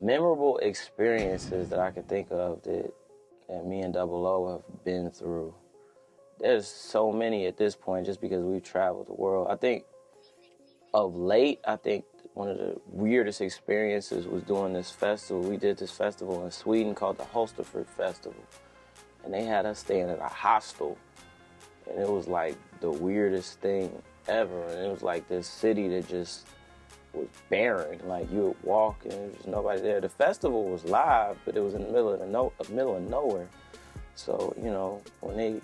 Memorable experiences that I can think of that me and Double O have been through. There's so many at this point just because we've traveled the world. I think of late, I think one of the weirdest experiences was doing this festival. We did this festival in Sweden called the Hostel Festival. And they had us staying at a hostel. And it was like the weirdest thing ever. And it was like this city that just was barren. Like you would walk and there was just nobody there. The festival was live, but it was in the middle of nowhere. So, you know, when they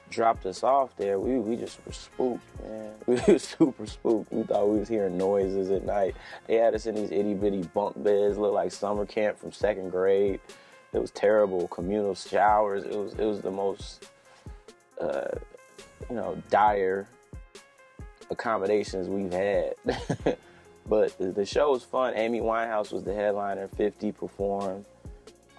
dropped us off there, we just were spooked, man. We were super spooked. We thought we was hearing noises at night. They had us in these itty-bitty bunk beds, looked like summer camp from 2nd grade. It was terrible. Communal showers. It was the most, dire accommodations we've had. But the show was fun. Amy Winehouse was the headliner. 50 performed.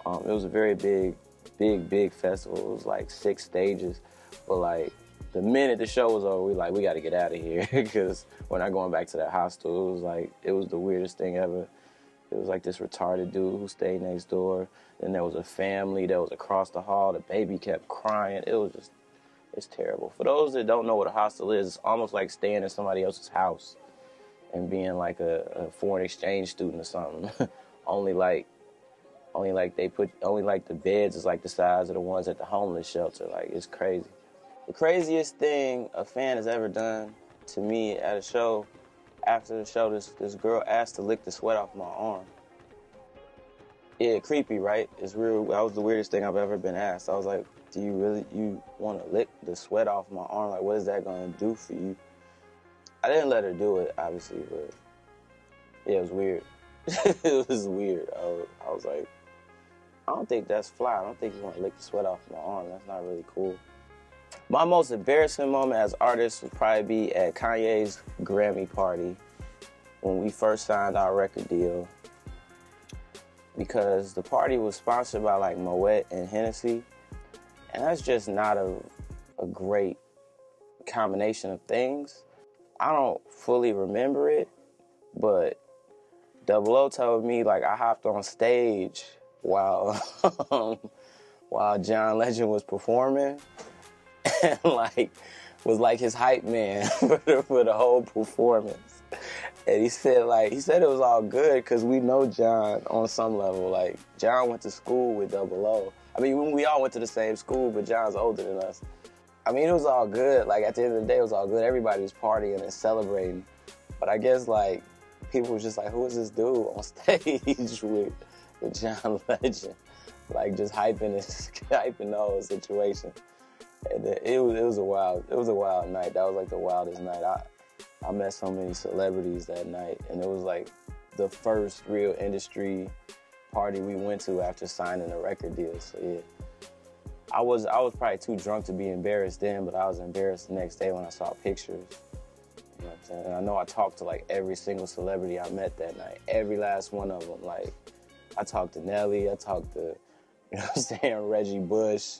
It was a very big festival. It was like 6 stages. But like the minute the show was over, we got to get out of here because we're not going back to that hostel. It was the weirdest thing ever. It was like this retarded dude who stayed next door. Then there was a family that was across the hall. The baby kept crying. It's terrible. For those that don't know what a hostel is, it's almost like staying in somebody else's house and being like a foreign exchange student or something. only like the beds is like the size of the ones at the homeless shelter. Like, it's crazy. The craziest thing a fan has ever done to me at a show, after the show, this girl asked to lick the sweat off my arm. Yeah, creepy, right? It's real. That was the weirdest thing I've ever been asked. I was like, do you want to lick the sweat off my arm? Like, what is that going to do for you? I didn't let her do it, obviously, but yeah, it was weird. It was weird. I was like, I don't think that's fly. I don't think you want to lick the sweat off my arm. That's not really cool. My most embarrassing moment as artist would probably be at Kanye's Grammy party when we first signed our record deal, because the party was sponsored by like Moet and Hennessy, and that's just not a great combination of things. I don't fully remember it, but Double O told me like I hopped on stage while John Legend was performing. And like was like his hype man for the whole performance. And he said it was all good because we know John on some level. Like, John went to school with Double O. I mean, we all went to the same school, but John's older than us. I mean, it was all good. Like, at the end of the day, it was all good. Everybody was partying and celebrating. But I guess, like, people was just like, who is this dude on stage with John Legend? Like, just hyping the whole situation. And it was a wild night. That was like the wildest night. I met so many celebrities that night, and it was like the first real industry party we went to after signing a record deal. So yeah, I was probably too drunk to be embarrassed then, but I was embarrassed the next day when I saw pictures. You know what I'm saying? And I know I talked to like every single celebrity I met that night, every last one of them. Like, I talked to Nelly, I talked to, you know what I'm saying, Reggie Bush.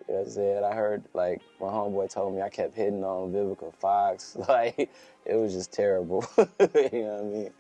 You know what I'm saying? I heard, like, my homeboy told me I kept hitting on Vivica Fox. Like, it was just terrible. You know what I mean?